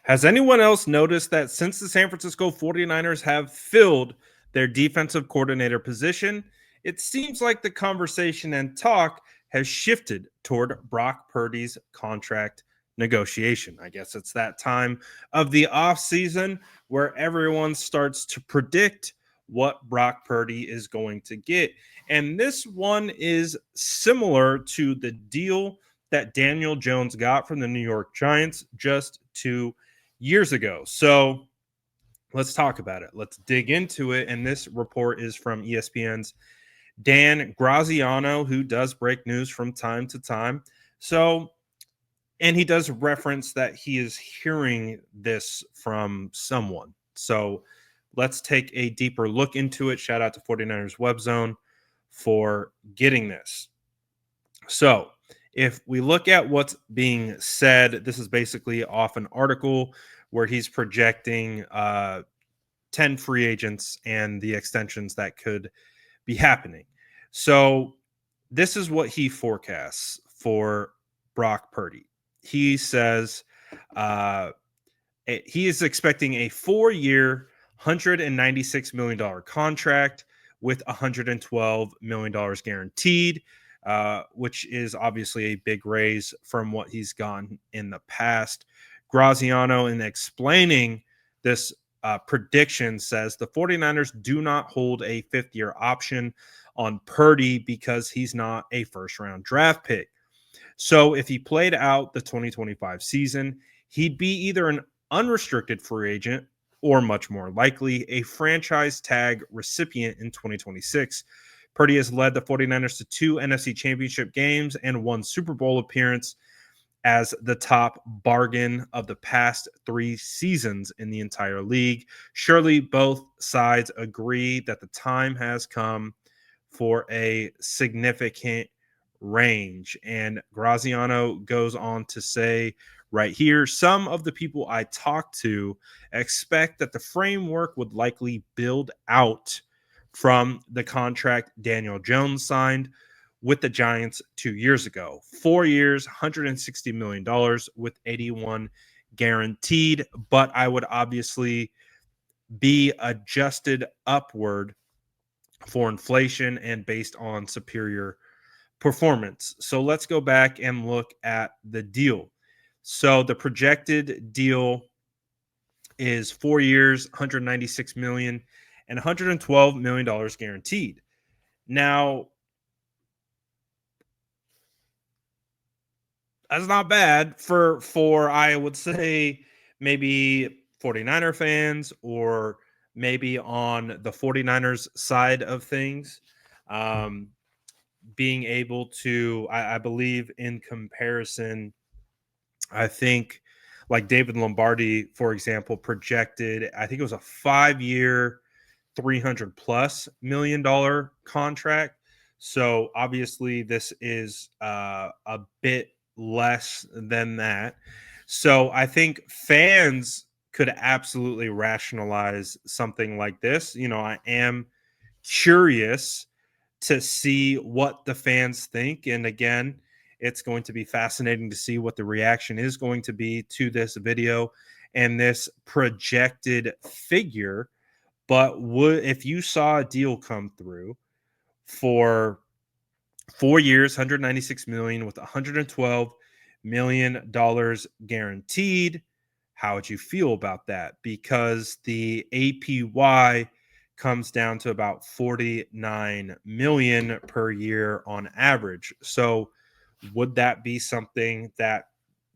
Has anyone else noticed that since the San Francisco 49ers have filled their defensive coordinator position, it seems like the conversation and talk has shifted toward Brock Purdy's contract negotiation? I guess it's that time of the offseason where everyone starts to predict what Brock Purdy is going to get. And this one is similar to the deal that Daniel Jones got from the New York Giants just 2 years ago. So let's talk about it. Let's dig into it. And this report is from ESPN's Dan Graziano, who does break news from time to time. So, and he does reference that he is hearing this from someone. So let's take a deeper look into it. Shout out to 49ers Web Zone for getting this. So, if we look at what's being said, this is basically off an article where he's projecting 10 free agents and the extensions that could be happening. So, this is what he forecasts for Brock Purdy. He says he is expecting a 4-year, $196 million contract with $112 million guaranteed. Which is obviously a big raise from what he's gotten in the past. Graziano, in explaining this prediction, says the 49ers do not hold a fifth-year option on Purdy because he's not a first-round draft pick. So if he played out the 2025 season, he'd be either an unrestricted free agent or, much more likely, a franchise tag recipient in 2026. Purdy has led the 49ers to 2 NFC championship games and 1 Super Bowl appearance as the top bargain of the past 3 seasons in the entire league. Surely both sides agree that the time has come for a significant range. And Graziano goes on to say right here, some of the people I talked to expect that the framework would likely build out from the contract Daniel Jones signed with the Giants 2 years ago. 4 years, $160 million with 81 guaranteed, but I would obviously be adjusted upward for inflation and based on superior performance. So let's go back and look at the deal. So the projected deal is 4 years, $196 million and $112 million guaranteed. Now, that's not bad for I would say maybe 49er fans or maybe on the 49ers side of things. Being able to, I believe in comparison, I think like David Lombardi, for example, projected, I think it was a 5-year, $300+ million contract. So obviously, this is a bit less than that. So I think fans could absolutely rationalize something like this. I am curious to see what the fans think. And again, it's going to be fascinating to see what the reaction is going to be to this video and this projected figure. But if you saw a deal come through for 4 years, $196 million with $112 million guaranteed, how would you feel about that? Because the APY comes down to about 49 million per year on average. So would that be something that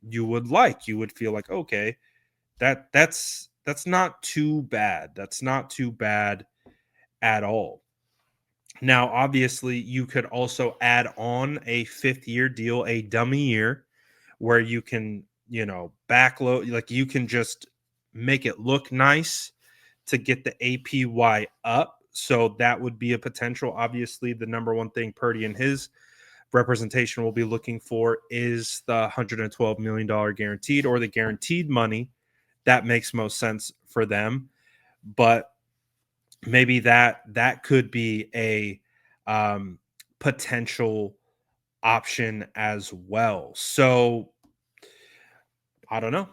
you would like? You would feel like, okay, that's not too bad. That's not too bad at all. Now, obviously, you could also add on a 5th-year deal, a dummy year, where you can, backload, like you can just make it look nice to get the APY up. So that would be a potential. Obviously, the number one thing Purdy and his representation will be looking for is the $112 million guaranteed or the guaranteed money. That makes most sense for them. But maybe that could be a potential option as well. So I don't know.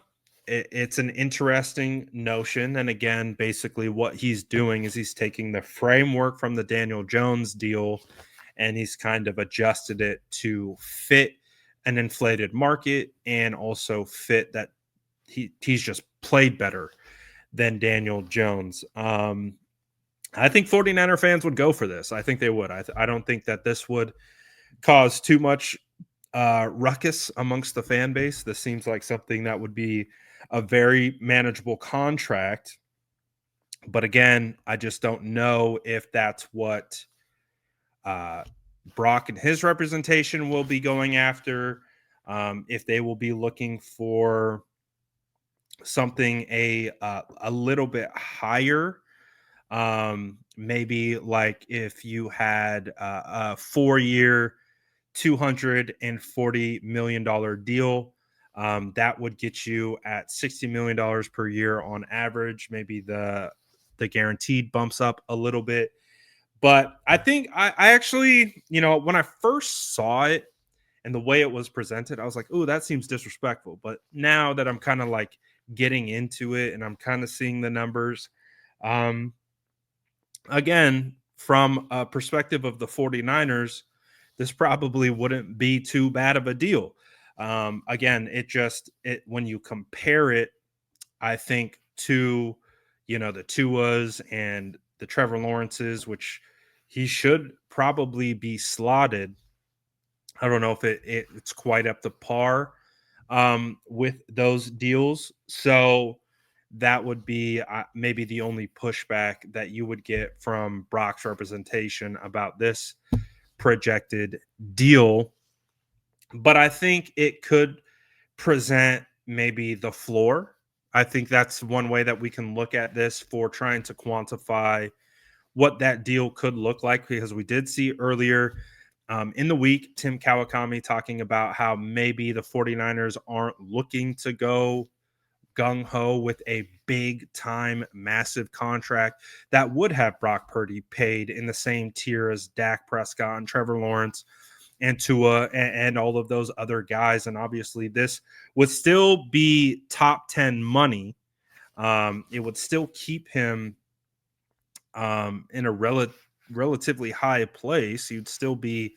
it's an interesting notion. And again, basically, what he's doing is he's taking the framework from the Daniel Jones deal and he's kind of adjusted it to fit an inflated market and also fit that he's just played better than Daniel Jones. I think 49er fans would go for this. I think they would. I don't think that this would cause too much ruckus amongst the fan base. This seems like something that would be a very manageable contract. But again, I just don't know if that's what uh, Brock and his representation will be going after. If they will be looking for something a little bit higher, maybe like if you had a 4 year $240 million deal. That would get you at $60 million per year on average. Maybe the guaranteed bumps up a little bit. But I think I actually, when I first saw it and the way it was presented, I was like, oh, that seems disrespectful. But now that I'm kind of like getting into it and I'm kind of seeing the numbers, um, again, from a perspective of the 49ers, this probably wouldn't be too bad of a deal. Again, it when you compare it, I think to the Tuas and the Trevor Lawrences, which he should probably be slotted. I don't know if it's quite up to par with those deals. So that would be maybe the only pushback that you would get from Brock's representation about this projected deal. But I think it could present maybe the floor. I think that's one way that we can look at this for trying to quantify what that deal could look like, because we did see earlier in the week Tim Kawakami talking about how maybe the 49ers aren't looking to go gung ho with a big time, massive contract that would have Brock Purdy paid in the same tier as Dak Prescott and Trevor Lawrence and Tua and all of those other guys. And obviously, this would still be top 10 money. It would still keep him in a relatively high place. He'd still be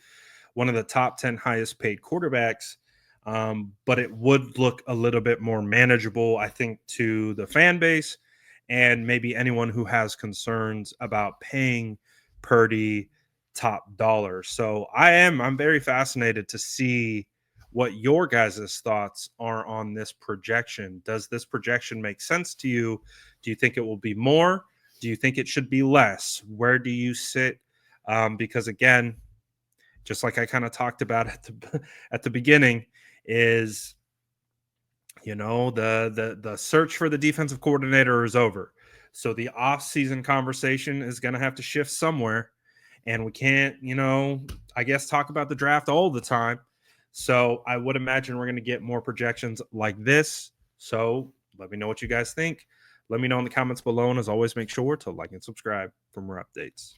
one of the top 10 highest paid quarterbacks. But it would look a little bit more manageable, I think, to the fan base and maybe anyone who has concerns about paying Purdy top dollar. So I'm very fascinated to see what your guys' thoughts are on this projection. Does this projection make sense to you? Do you think it will be more? Do you think it should be less? Where do you sit? Because again, just like I kind of talked about at the beginning, is the search for the defensive coordinator is over. So the off-season conversation is going to have to shift somewhere, and we can't, I guess talk about the draft all the time. So I would imagine we're going to get more projections like this. So let me know what you guys think. Let me know in the comments below, and as always, make sure to like and subscribe for more updates.